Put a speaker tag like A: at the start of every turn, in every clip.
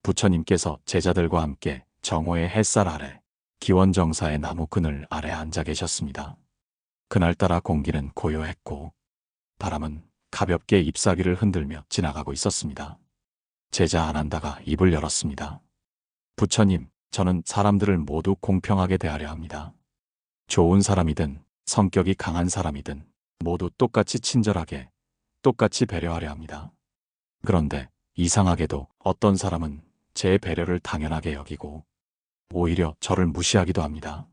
A: 부처님께서 제자들과 함께 정오의 햇살 아래 기원정사의 나무 그늘 아래 앉아 계셨습니다. 그날따라 공기는 고요했고 바람은 가볍게 잎사귀를 흔들며 지나가고 있었습니다. 제자 아난다가 입을 열었습니다. 부처님, 저는 사람들을 모두 공평하게 대하려 합니다. 좋은 사람이든 성격이 강한 사람이든 모두 똑같이 친절하게, 똑같이 배려하려 합니다. 그런데 이상하게도 어떤 사람은 제 배려를 당연하게 여기고 오히려 저를 무시하기도 합니다.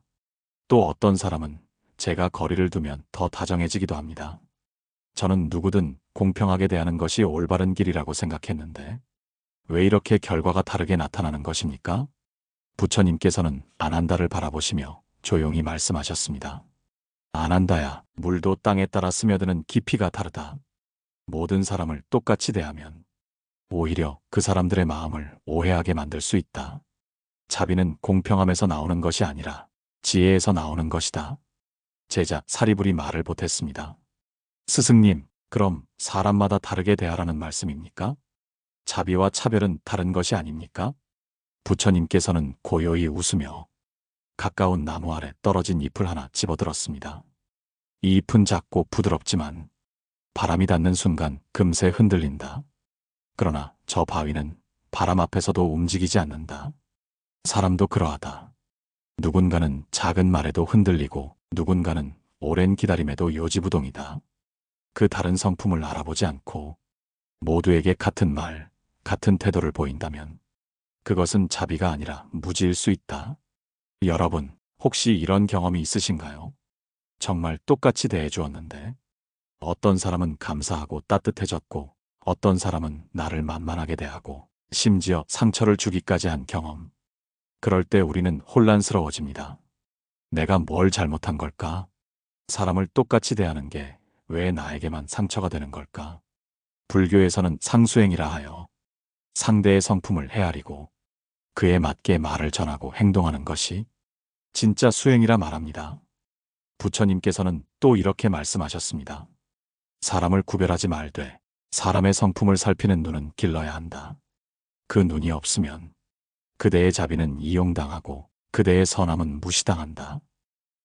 A: 또 어떤 사람은 제가 거리를 두면 더 다정해지기도 합니다. 저는 누구든 공평하게 대하는 것이 올바른 길이라고 생각했는데 왜 이렇게 결과가 다르게 나타나는 것입니까? 부처님께서는 아난다를 바라보시며 조용히 말씀하셨습니다. 아난다야, 물도 땅에 따라 스며드는 깊이가 다르다. 모든 사람을 똑같이 대하면 오히려 그 사람들의 마음을 오해하게 만들 수 있다. 자비는 공평함에서 나오는 것이 아니라 지혜에서 나오는 것이다. 제자 사리불이 말을 보탰습니다. 스승님, 그럼 사람마다 다르게 대하라는 말씀입니까? 자비와 차별은 다른 것이 아닙니까? 부처님께서는 고요히 웃으며 가까운 나무 아래 떨어진 잎을 하나 집어들었습니다. 이 잎은 작고 부드럽지만 바람이 닿는 순간 금세 흔들린다. 그러나 저 바위는 바람 앞에서도 움직이지 않는다. 사람도 그러하다. 누군가는 작은 말에도 흔들리고 누군가는 오랜 기다림에도 요지부동이다. 그 다른 성품을 알아보지 않고 모두에게 같은 말, 같은 태도를 보인다면 그것은 자비가 아니라 무지일 수 있다. 여러분, 혹시 이런 경험이 있으신가요? 정말 똑같이 대해주었는데 어떤 사람은 감사하고 따뜻해졌고 어떤 사람은 나를 만만하게 대하고 심지어 상처를 주기까지 한 경험. 그럴 때 우리는 혼란스러워집니다. 내가 뭘 잘못한 걸까? 사람을 똑같이 대하는 게 왜 나에게만 상처가 되는 걸까? 불교에서는 상수행이라 하여 상대의 성품을 헤아리고 그에 맞게 말을 전하고 행동하는 것이 진짜 수행이라 말합니다. 부처님께서는 또 이렇게 말씀하셨습니다. 사람을 구별하지 말되 사람의 성품을 살피는 눈은 길러야 한다. 그 눈이 없으면 그대의 자비는 이용당하고 그대의 선함은 무시당한다.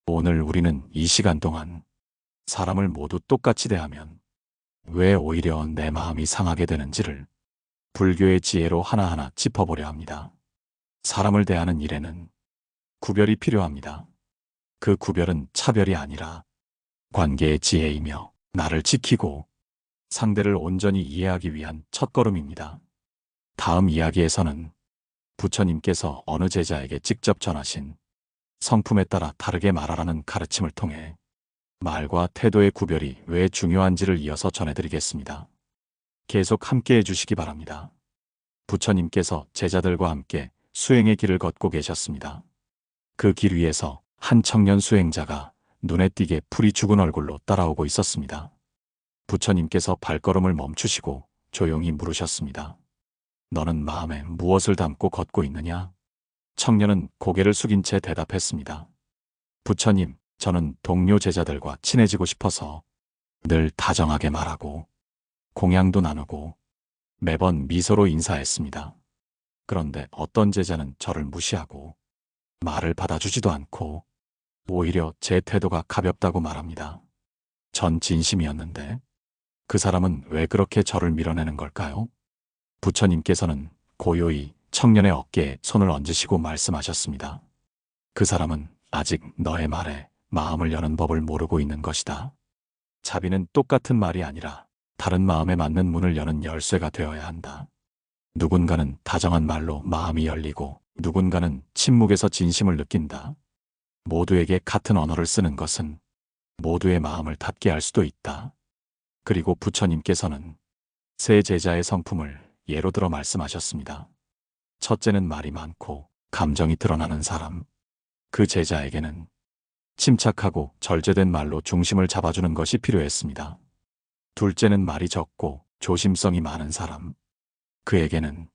A: 오늘 우리는 이 시간 동안 사람을 모두 똑같이 대하면 왜 오히려 내 마음이 상하게 되는지를 불교의 지혜로 하나하나 짚어보려 합니다. 사람을 대하는 일에는 구별이 필요합니다. 그 구별은 차별이 아니라 관계의 지혜이며 나를 지키고 상대를 온전히 이해하기 위한 첫걸음입니다. 다음 이야기에서는 부처님께서 어느 제자에게 직접 전하신 성품에 따라 다르게 말하라는 가르침을 통해 말과 태도의 구별이 왜 중요한지를 이어서 전해드리겠습니다. 계속 함께 해주시기 바랍니다. 부처님께서 제자들과 함께 수행의 길을 걷고 계셨습니다. 그 길 위에서 한 청년 수행자가 눈에 띄게 풀이 죽은 얼굴로 따라오고 있었습니다. 부처님께서 발걸음을 멈추시고 조용히 물으셨습니다. 너는 마음에 무엇을 담고 걷고 있느냐? 청년은 고개를 숙인 채 대답했습니다. 부처님, 저는 동료 제자들과 친해지고 싶어서 늘 다정하게 말하고 공양도 나누고 매번 미소로 인사했습니다. 그런데 어떤 제자는 저를 무시하고 말을 받아주지도 않고 오히려 제 태도가 가볍다고 말합니다. 전 진심이었는데 그 사람은 왜 그렇게 저를 밀어내는 걸까요? 부처님께서는 고요히 청년의 어깨에 손을 얹으시고 말씀하셨습니다. 그 사람은 아직 너의 말에 마음을 여는 법을 모르고 있는 것이다. 자비는 똑같은 말이 아니라 다른 마음에 맞는 문을 여는 열쇠가 되어야 한다. 누군가는 다정한 말로 마음이 열리고 누군가는 침묵에서 진심을 느낀다. 모두에게 같은 언어를 쓰는 것은 모두의 마음을 닿게 할 수도 있다. 그리고 부처님께서는 세 제자의 성품을 예로 들어 말씀하셨습니다. 첫째는 말이 많고 감정이 드러나는 사람. 그 제자에게는 침착하고 절제된 말로 중심을 잡아주는 것이 필요했습니다. 둘째는 말이 적고 조심성이 많은 사람. 그에게는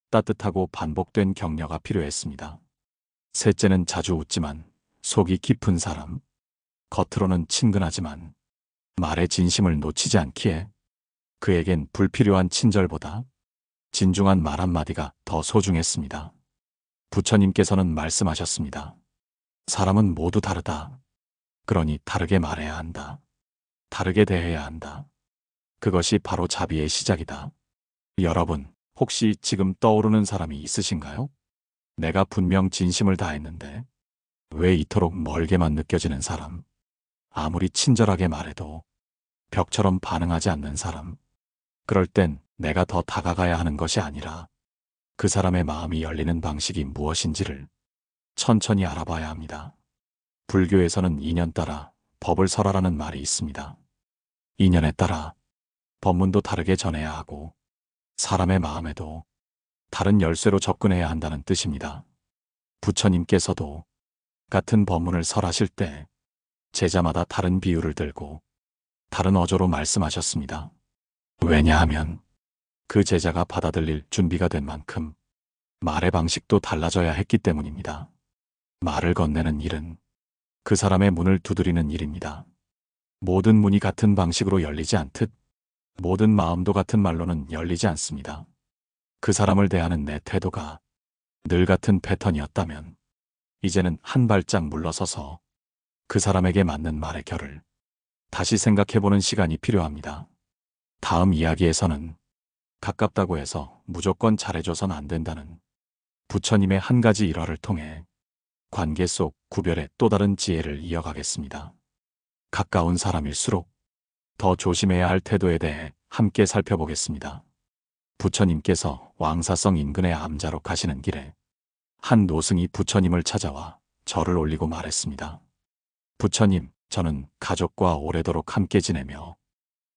A: 따뜻하고 반복된 격려가 필요했습니다. 셋째는 자주 웃지만 속이 깊은 사람. 겉으로는 친근하지만 말의 진심을 놓치지 않기에 그에겐 불필요한 친절보다 진중한 말 한마디가 더 소중했습니다. 부처님께서는 말씀하셨습니다. 사람은 모두 다르다. 그러니 다르게 말해야 한다. 다르게 대해야 한다. 그것이 바로 자비의 시작이다. 여러분, 혹시 지금 떠오르는 사람이 있으신가요? 내가 분명 진심을 다했는데 왜 이토록 멀게만 느껴지는 사람? 아무리 친절하게 말해도 벽처럼 반응하지 않는 사람. 그럴 땐 내가 더 다가가야 하는 것이 아니라 그 사람의 마음이 열리는 방식이 무엇인지를 천천히 알아봐야 합니다. 불교에서는 인연 따라 법을 설하라는 말이 있습니다. 인연에 따라 법문도 다르게 전해야 하고 사람의 마음에도 다른 열쇠로 접근해야 한다는 뜻입니다. 부처님께서도 같은 법문을 설하실 때 제자마다 다른 비유를 들고 다른 어조로 말씀하셨습니다. 왜냐하면 그 제자가 받아들일 준비가 된 만큼 말의 방식도 달라져야 했기 때문입니다. 말을 건네는 일은 그 사람의 문을 두드리는 일입니다. 모든 문이 같은 방식으로 열리지 않듯 모든 마음도 같은 말로는 열리지 않습니다. 그 사람을 대하는 내 태도가 늘 같은 패턴이었다면 이제는 한 발짝 물러서서 그 사람에게 맞는 말의 결을 다시 생각해보는 시간이 필요합니다. 다음 이야기에서는 가깝다고 해서 무조건 잘해줘선 안 된다는 부처님의 한 가지 일화를 통해 관계 속 구별의 또 다른 지혜를 이어가겠습니다. 가까운 사람일수록 더 조심해야 할 태도에 대해 함께 살펴보겠습니다. 부처님께서 왕사성 인근의 암자로 가시는 길에 한 노승이 부처님을 찾아와 절을 올리고 말했습니다. 부처님, 저는 가족과 오래도록 함께 지내며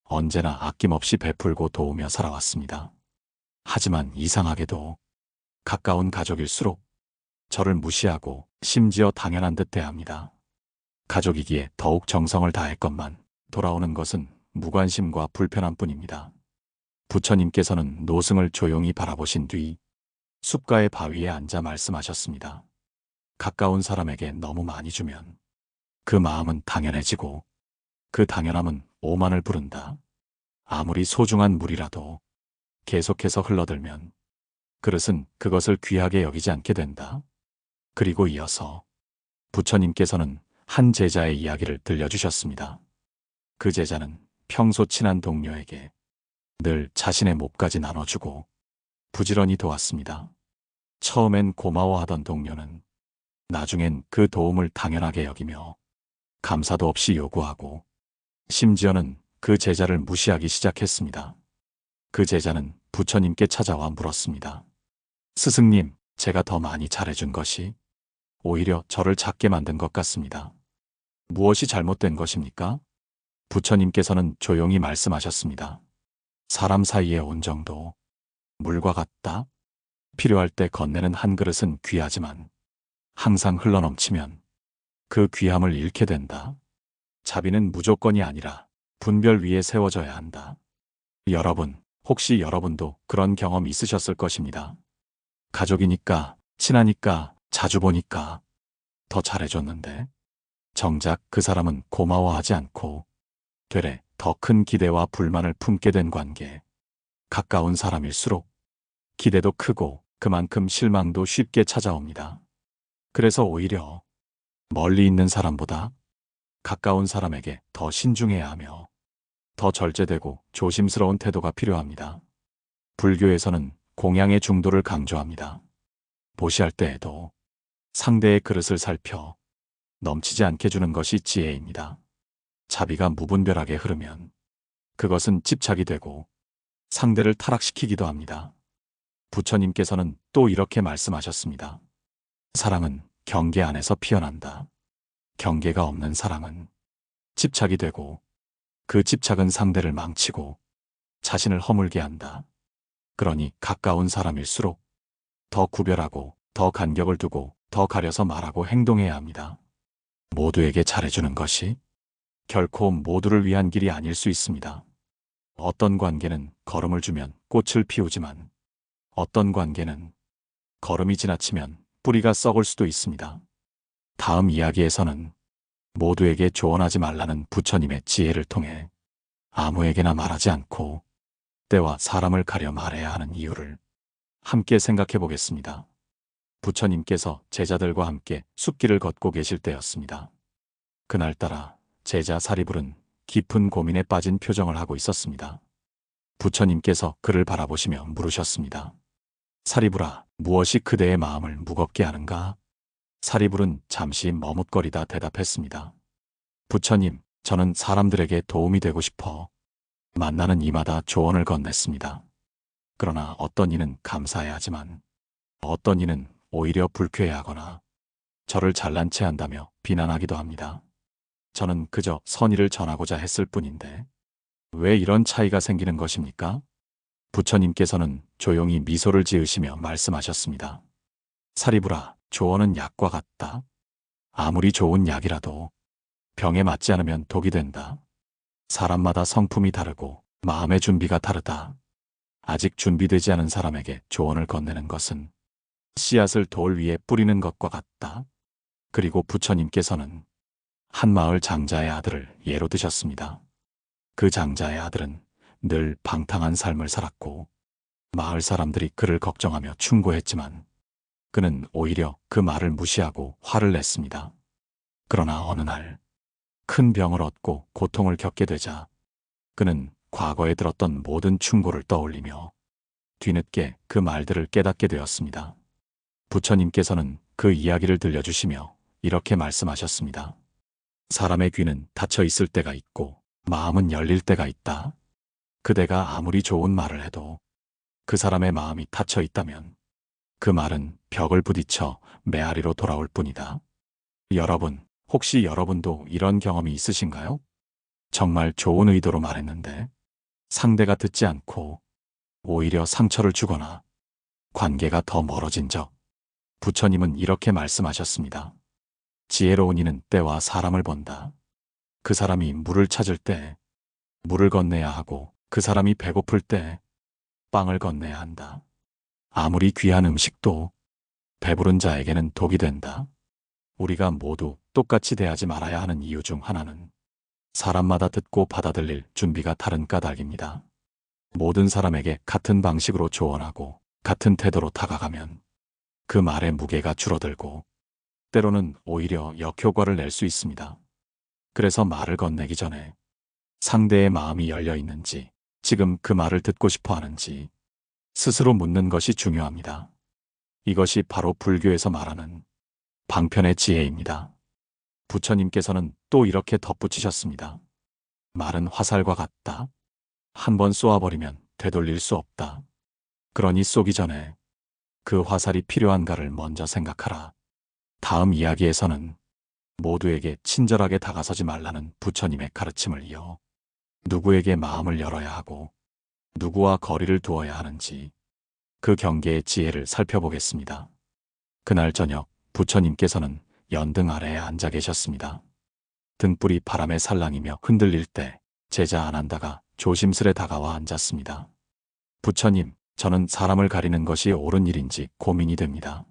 A: 언제나 아낌없이 베풀고 도우며 살아왔습니다. 하지만 이상하게도 가까운 가족일수록 저를 무시하고 심지어 당연한 듯 대합니다. 가족이기에 더욱 정성을 다했건만 돌아오는 것은 무관심과 불편함뿐입니다. 부처님께서는 노승을 조용히 바라보신 뒤 숲가의 바위에 앉아 말씀하셨습니다. 가까운 사람에게 너무 많이 주면 그 마음은 당연해지고 그 당연함은 오만을 부른다. 아무리 소중한 물이라도 계속해서 흘러들면 그릇은 그것을 귀하게 여기지 않게 된다. 그리고 이어서 부처님께서는 한 제자의 이야기를 들려주셨습니다. 그 제자는 평소 친한 동료에게 늘 자신의 몫까지 나눠주고 부지런히 도왔습니다. 처음엔 고마워하던 동료는 나중엔 그 도움을 당연하게 여기며 감사도 없이 요구하고 심지어는 그 제자를 무시하기 시작했습니다. 그 제자는 부처님께 찾아와 물었습니다. 스승님, 제가 더 많이 잘해준 것이 오히려 저를 작게 만든 것 같습니다. 무엇이 잘못된 것입니까? 부처님께서는 조용히 말씀하셨습니다. 사람 사이의 온정도 물과 같다. 필요할 때 건네는 한 그릇은 귀하지만 항상 흘러넘치면 그 귀함을 잃게 된다. 자비는 무조건이 아니라 분별 위에 세워져야 한다. 여러분, 혹시 여러분도 그런 경험 있으셨을 것입니다. 가족이니까, 친하니까, 자주 보니까 더 잘해줬는데 정작 그 사람은 고마워하지 않고 되레 더 큰 기대와 불만을 품게 된 관계. 가까운 사람일수록 기대도 크고 그만큼 실망도 쉽게 찾아옵니다. 그래서 오히려 멀리 있는 사람보다 가까운 사람에게 더 신중해야 하며 더 절제되고 조심스러운 태도가 필요합니다. 불교에서는 공양의 중도를 강조합니다. 보시할 때에도 상대의 그릇을 살펴 넘치지 않게 주는 것이 지혜입니다. 자비가 무분별하게 흐르면 그것은 집착이 되고 상대를 타락시키기도 합니다. 부처님께서는 또 이렇게 말씀하셨습니다. 사랑은 경계 안에서 피어난다. 경계가 없는 사랑은 집착이 되고 그 집착은 상대를 망치고 자신을 허물게 한다. 그러니 가까운 사람일수록 더 구별하고 더 간격을 두고 더 가려서 말하고 행동해야 합니다. 모두에게 잘해주는 것이 결코 모두를 위한 길이 아닐 수 있습니다. 어떤 관계는 걸음을 주면 꽃을 피우지만 어떤 관계는 걸음이 지나치면 뿌리가 썩을 수도 있습니다. 다음 이야기에서는 모두에게 조언하지 말라는 부처님의 지혜를 통해 아무에게나 말하지 않고 때와 사람을 가려 말해야 하는 이유를 함께 생각해 보겠습니다. 부처님께서 제자들과 함께 숲길을 걷고 계실 때였습니다. 그날따라 제자 사리불은 깊은 고민에 빠진 표정을 하고 있었습니다. 부처님께서 그를 바라보시며 물으셨습니다. 사리불아, 무엇이 그대의 마음을 무겁게 하는가? 사리불은 잠시 머뭇거리다 대답했습니다. 부처님, 저는 사람들에게 도움이 되고 싶어 만나는 이마다 조언을 건넸습니다. 그러나 어떤 이는 감사해야 하지만 어떤 이는 오히려 불쾌해하거나 저를 잘난 체 한다며 비난하기도 합니다. 저는 그저 선의를 전하고자 했을 뿐인데 왜 이런 차이가 생기는 것입니까? 부처님께서는 조용히 미소를 지으시며 말씀하셨습니다. 사리불아, 조언은 약과 같다. 아무리 좋은 약이라도 병에 맞지 않으면 독이 된다. 사람마다 성품이 다르고 마음의 준비가 다르다. 아직 준비되지 않은 사람에게 조언을 건네는 것은 씨앗을 돌 위에 뿌리는 것과 같다. 그리고 부처님께서는 한 마을 장자의 아들을 예로 드셨습니다. 그 장자의 아들은 늘 방탕한 삶을 살았고 마을 사람들이 그를 걱정하며 충고했지만 그는 오히려 그 말을 무시하고 화를 냈습니다. 그러나 어느 날 큰 병을 얻고 고통을 겪게 되자 그는 과거에 들었던 모든 충고를 떠올리며 뒤늦게 그 말들을 깨닫게 되었습니다. 부처님께서는 그 이야기를 들려주시며 이렇게 말씀하셨습니다. 사람의 귀는 닫혀 있을 때가 있고 마음은 열릴 때가 있다. 그대가 아무리 좋은 말을 해도 그 사람의 마음이 닫혀 있다면 그 말은 벽을 부딪혀 메아리로 돌아올 뿐이다. 여러분, 혹시 여러분도 이런 경험이 있으신가요? 정말 좋은 의도로 말했는데 상대가 듣지 않고 오히려 상처를 주거나 관계가 더 멀어진 적. 부처님은 이렇게 말씀하셨습니다. 지혜로운 이는 때와 사람을 본다. 그 사람이 물을 찾을 때 물을 건네야 하고 그 사람이 배고플 때 빵을 건네야 한다. 아무리 귀한 음식도 배부른 자에게는 독이 된다. 우리가 모두 똑같이 대하지 말아야 하는 이유 중 하나는 사람마다 듣고 받아들일 준비가 다른 까닭입니다. 모든 사람에게 같은 방식으로 조언하고 같은 태도로 다가가면 그 말의 무게가 줄어들고 때로는 오히려 역효과를 낼 수 있습니다. 그래서 말을 건네기 전에 상대의 마음이 열려 있는지, 지금 그 말을 듣고 싶어 하는지 스스로 묻는 것이 중요합니다. 이것이 바로 불교에서 말하는 방편의 지혜입니다. 부처님께서는 또 이렇게 덧붙이셨습니다. 말은 화살과 같다. 한번 쏘아버리면 되돌릴 수 없다. 그러니 쏘기 전에 그 화살이 필요한가를 먼저 생각하라. 다음 이야기에서는 모두에게 친절하게 다가서지 말라는 부처님의 가르침을 이어 누구에게 마음을 열어야 하고 누구와 거리를 두어야 하는지 그 경계의 지혜를 살펴보겠습니다. 그날 저녁 부처님께서는 연등 아래에 앉아 계셨습니다. 등불이 바람에 살랑이며 흔들릴 때 제자 아난다가 조심스레 다가와 앉았습니다. 부처님, 저는 사람을 가리는 것이 옳은 일인지 고민이 됩니다.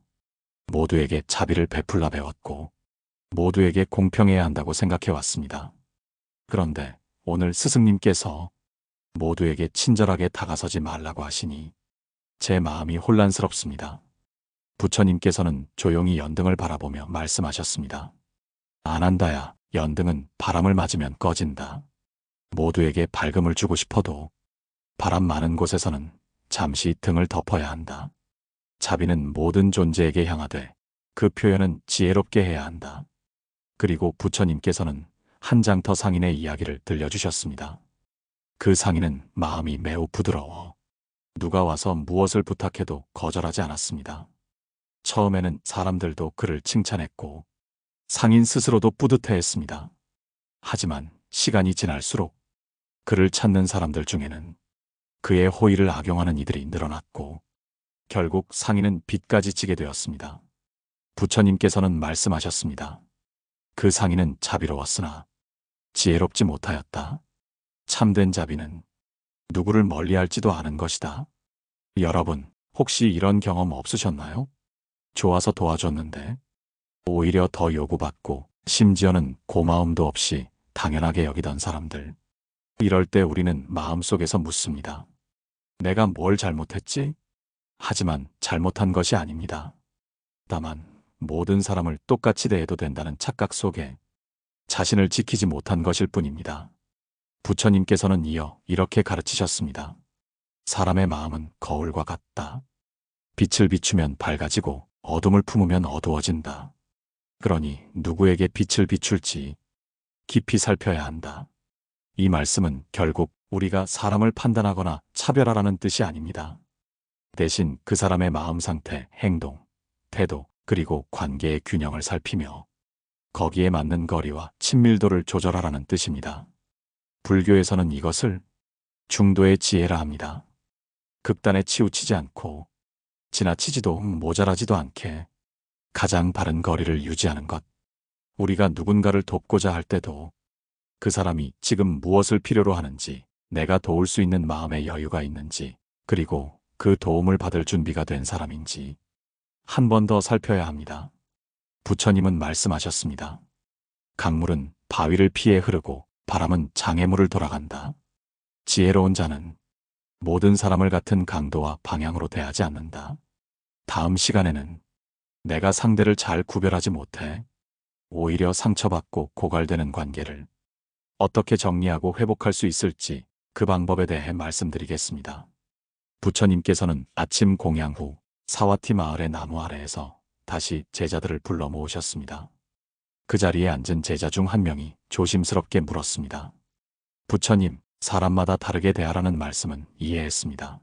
A: 모두에게 자비를 베풀라 배웠고 모두에게 공평해야 한다고 생각해 왔습니다. 그런데 오늘 스승님께서 모두에게 친절하게 다가서지 말라고 하시니 제 마음이 혼란스럽습니다. 부처님께서는 조용히 연등을 바라보며 말씀하셨습니다. 아난다야, 연등은 바람을 맞으면 꺼진다. 모두에게 밝음을 주고 싶어도 바람 많은 곳에서는 잠시 등을 덮어야 한다. 자비는 모든 존재에게 향하되 그 표현은 지혜롭게 해야 한다. 그리고 부처님께서는 한 장터 상인의 이야기를 들려주셨습니다. 그 상인은 마음이 매우 부드러워 누가 와서 무엇을 부탁해도 거절하지 않았습니다. 처음에는 사람들도 그를 칭찬했고 상인 스스로도 뿌듯해했습니다. 하지만 시간이 지날수록 그를 찾는 사람들 중에는 그의 호의를 악용하는 이들이 늘어났고 결국 상인은 빚까지 지게 되었습니다. 부처님께서는 말씀하셨습니다. 그 상인은 자비로웠으나 지혜롭지 못하였다. 참된 자비는 누구를 멀리할지도 아는 것이다. 여러분, 혹시 이런 경험 없으셨나요? 좋아서 도와줬는데 오히려 더 요구받고 심지어는 고마움도 없이 당연하게 여기던 사람들. 이럴 때 우리는 마음속에서 묻습니다. 내가 뭘 잘못했지? 하지만 잘못한 것이 아닙니다. 다만 모든 사람을 똑같이 대해도 된다는 착각 속에 자신을 지키지 못한 것일 뿐입니다. 부처님께서는 이어 이렇게 가르치셨습니다. 사람의 마음은 거울과 같다. 빛을 비추면 밝아지고 어둠을 품으면 어두워진다. 그러니 누구에게 빛을 비출지 깊이 살펴야 한다. 이 말씀은 결국 우리가 사람을 판단하거나 차별하라는 뜻이 아닙니다. 대신 그 사람의 마음 상태, 행동, 태도, 그리고 관계의 균형을 살피며 거기에 맞는 거리와 친밀도를 조절하라는 뜻입니다. 불교에서는 이것을 중도의 지혜라 합니다. 극단에 치우치지 않고 지나치지도 모자라지도 않게 가장 바른 거리를 유지하는 것. 우리가 누군가를 돕고자 할 때도 그 사람이 지금 무엇을 필요로 하는지, 내가 도울 수 있는 마음의 여유가 있는지, 그리고 그 도움을 받을 준비가 된 사람인지 한 번 더 살펴야 합니다. 부처님은 말씀하셨습니다. 강물은 바위를 피해 흐르고 바람은 장애물을 돌아간다. 지혜로운 자는 모든 사람을 같은 강도와 방향으로 대하지 않는다. 다음 시간에는 내가 상대를 잘 구별하지 못해 오히려 상처받고 고갈되는 관계를 어떻게 정리하고 회복할 수 있을지 그 방법에 대해 말씀드리겠습니다. 부처님께서는 아침 공양 후 사와티 마을의 나무 아래에서 다시 제자들을 불러 모으셨습니다. 그 자리에 앉은 제자 중 한 명이 조심스럽게 물었습니다. 부처님, 사람마다 다르게 대하라는 말씀은 이해했습니다.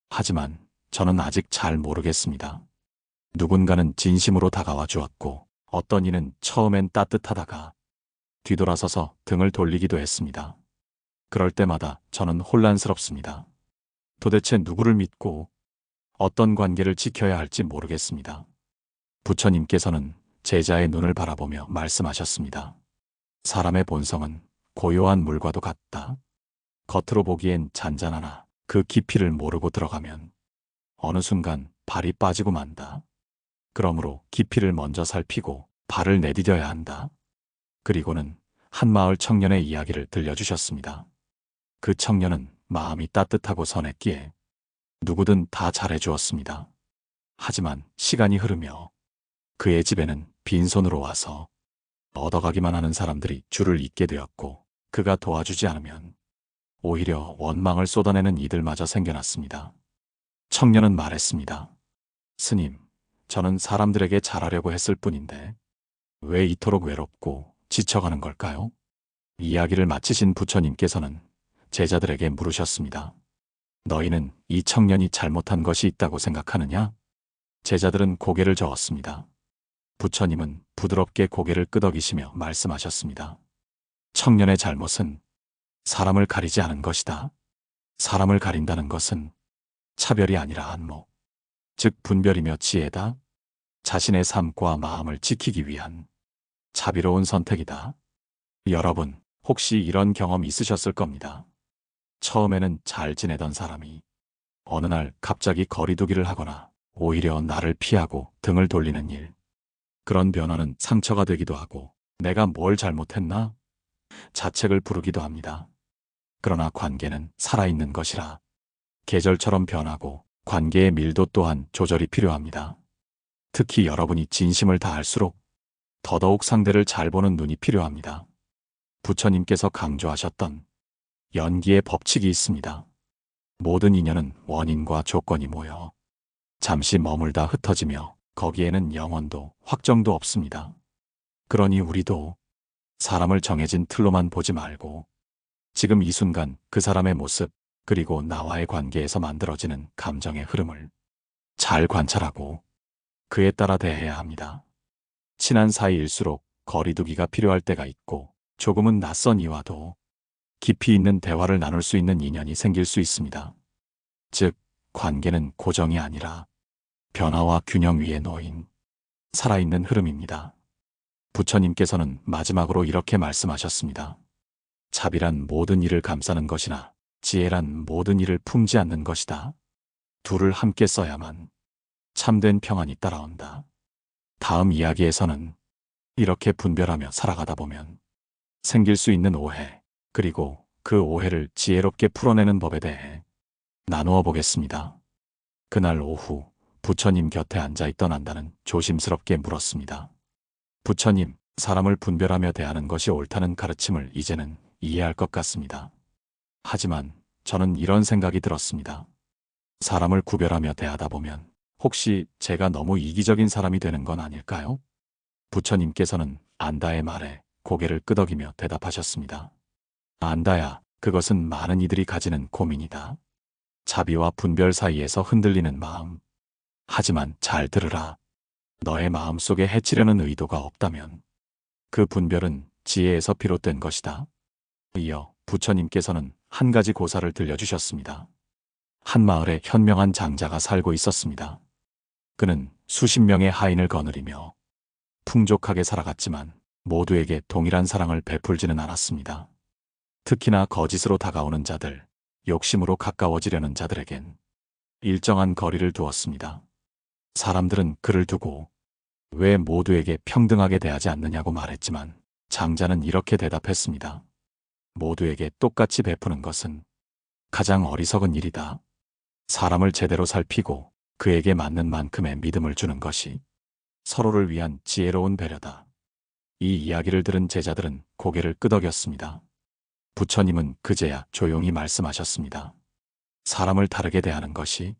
A: 하지만 저는 아직 잘 모르겠습니다. 누군가는 진심으로 다가와 주었고 어떤 이는 처음엔 따뜻하다가 뒤돌아서서 등을 돌리기도 했습니다. 그럴 때마다 저는 혼란스럽습니다. 도대체 누구를 믿고 어떤 관계를 지켜야 할지 모르겠습니다. 부처님께서는 제자의 눈을 바라보며 말씀하셨습니다. 사람의 본성은 고요한 물과도 같다. 겉으로 보기엔 잔잔하나 그 깊이를 모르고 들어가면 어느 순간 발이 빠지고 만다. 그러므로 깊이를 먼저 살피고 발을 내디뎌야 한다. 그리고는 한 마을 청년의 이야기를 들려주셨습니다. 그 청년은 마음이 따뜻하고 선했기에 누구든 다 잘해주었습니다. 하지만 시간이 흐르며 그의 집에는 빈손으로 와서 얻어가기만 하는 사람들이 줄을 잇게 되었고 그가 도와주지 않으면 오히려 원망을 쏟아내는 이들마저 생겨났습니다. 청년은 말했습니다. 스님, 저는 사람들에게 잘하려고 했을 뿐인데 왜 이토록 외롭고 지쳐가는 걸까요? 이야기를 마치신 부처님께서는 제자들에게 물으셨습니다. 너희는 이 청년이 잘못한 것이 있다고 생각하느냐? 제자들은 고개를 저었습니다. 부처님은 부드럽게 고개를 끄덕이시며 말씀하셨습니다. 청년의 잘못은 사람을 가리지 않은 것이다. 사람을 가린다는 것은 차별이 아니라 안목, 즉 분별이며 지혜다. 자신의 삶과 마음을 지키기 위한 자비로운 선택이다. 여러분, 혹시 이런 경험 있으셨을 겁니다. 처음에는 잘 지내던 사람이 어느 날 갑자기 거리두기를 하거나 오히려 나를 피하고 등을 돌리는 일. 그런 변화는 상처가 되기도 하고 내가 뭘 잘못했나? 자책을 부르기도 합니다. 그러나 관계는 살아있는 것이라 계절처럼 변하고 관계의 밀도 또한 조절이 필요합니다. 특히 여러분이 진심을 다할수록 더더욱 상대를 잘 보는 눈이 필요합니다. 부처님께서 강조하셨던 연기의 법칙이 있습니다. 모든 인연은 원인과 조건이 모여 잠시 머물다 흩어지며 거기에는 영원도 확정도 없습니다. 그러니 우리도 사람을 정해진 틀로만 보지 말고 지금 이 순간 그 사람의 모습 그리고 나와의 관계에서 만들어지는 감정의 흐름을 잘 관찰하고 그에 따라 대해야 합니다. 친한 사이일수록 거리두기가 필요할 때가 있고 조금은 낯선 이와도 깊이 있는 대화를 나눌 수 있는 인연이 생길 수 있습니다. 즉, 관계는 고정이 아니라 변화와 균형 위에 놓인 살아있는 흐름입니다. 부처님께서는 마지막으로 이렇게 말씀하셨습니다. 자비란 모든 일을 감싸는 것이나 지혜란 모든 일을 품지 않는 것이다. 둘을 함께 써야만 참된 평안이 따라온다. 다음 이야기에서는 이렇게 분별하며 살아가다 보면 생길 수 있는 오해, 그리고 그 오해를 지혜롭게 풀어내는 법에 대해 나누어 보겠습니다. 그날 오후 부처님 곁에 앉아있던 안다는 조심스럽게 물었습니다. 부처님, 사람을 분별하며 대하는 것이 옳다는 가르침을 이제는 이해할 것 같습니다. 하지만 저는 이런 생각이 들었습니다. 사람을 구별하며 대하다 보면 혹시 제가 너무 이기적인 사람이 되는 건 아닐까요? 부처님께서는 안다의 말에 고개를 끄덕이며 대답하셨습니다. 안다야, 그것은 많은 이들이 가지는 고민이다. 자비와 분별 사이에서 흔들리는 마음. 하지만 잘 들으라. 너의 마음속에 해치려는 의도가 없다면 그 분별은 지혜에서 비롯된 것이다. 이어 부처님께서는 한 가지 고사를 들려주셨습니다. 한 마을에 현명한 장자가 살고 있었습니다. 그는 수십 명의 하인을 거느리며 풍족하게 살아갔지만 모두에게 동일한 사랑을 베풀지는 않았습니다. 특히나 거짓으로 다가오는 자들, 욕심으로 가까워지려는 자들에겐 일정한 거리를 두었습니다. 사람들은 그를 두고 왜 모두에게 평등하게 대하지 않느냐고 말했지만 장자는 이렇게 대답했습니다. 모두에게 똑같이 베푸는 것은 가장 어리석은 일이다. 사람을 제대로 살피고 그에게 맞는 만큼의 믿음을 주는 것이 서로를 위한 지혜로운 배려다. 이 이야기를 들은 제자들은 고개를 끄덕였습니다. 부처님은 그제야 조용히 말씀하셨습니다. 사람을 다르게 대하는 것이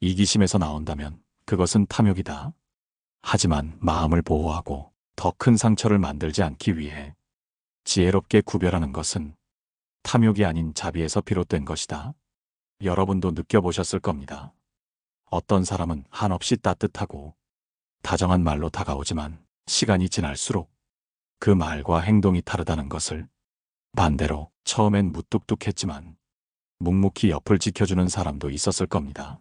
A: 이기심에서 나온다면 그것은 탐욕이다. 하지만 마음을 보호하고 더 큰 상처를 만들지 않기 위해 지혜롭게 구별하는 것은 탐욕이 아닌 자비에서 비롯된 것이다. 여러분도 느껴보셨을 겁니다. 어떤 사람은 한없이 따뜻하고 다정한 말로 다가오지만 시간이 지날수록 그 말과 행동이 다르다는 것을, 반대로 처음엔 무뚝뚝했지만 묵묵히 옆을 지켜주는 사람도 있었을 겁니다.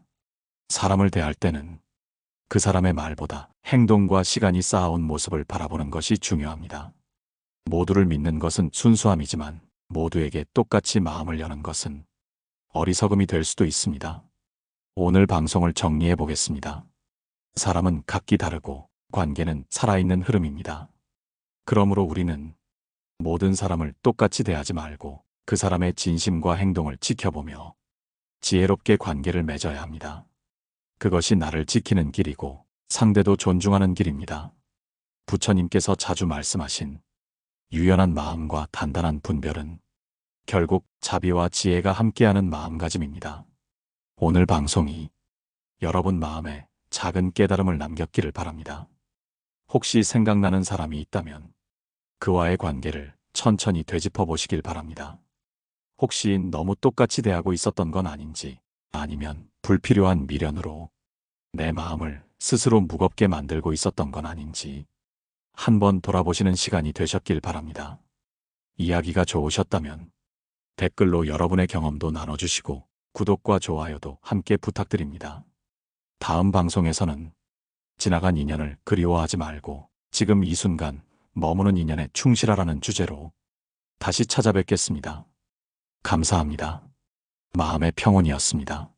A: 사람을 대할 때는 그 사람의 말보다 행동과 시간이 쌓아온 모습을 바라보는 것이 중요합니다. 모두를 믿는 것은 순수함이지만 모두에게 똑같이 마음을 여는 것은 어리석음이 될 수도 있습니다. 오늘 방송을 정리해 보겠습니다. 사람은 각기 다르고 관계는 살아있는 흐름입니다. 그러므로 우리는 모든 사람을 똑같이 대하지 말고 그 사람의 진심과 행동을 지켜보며 지혜롭게 관계를 맺어야 합니다. 그것이 나를 지키는 길이고 상대도 존중하는 길입니다. 부처님께서 자주 말씀하신 유연한 마음과 단단한 분별은 결국 자비와 지혜가 함께하는 마음가짐입니다. 오늘 방송이 여러분 마음에 작은 깨달음을 남겼기를 바랍니다. 혹시 생각나는 사람이 있다면 그와의 관계를 천천히 되짚어 보시길 바랍니다. 혹시 너무 똑같이 대하고 있었던 건 아닌지, 아니면 불필요한 미련으로 내 마음을 스스로 무겁게 만들고 있었던 건 아닌지 한번 돌아보시는 시간이 되셨길 바랍니다. 이야기가 좋으셨다면 댓글로 여러분의 경험도 나눠주시고 구독과 좋아요도 함께 부탁드립니다. 다음 방송에서는 지나간 인연을 그리워하지 말고 지금 이 순간 머무는 인연에 충실하라는 주제로 다시 찾아뵙겠습니다. 감사합니다. 마음의 평온이었습니다.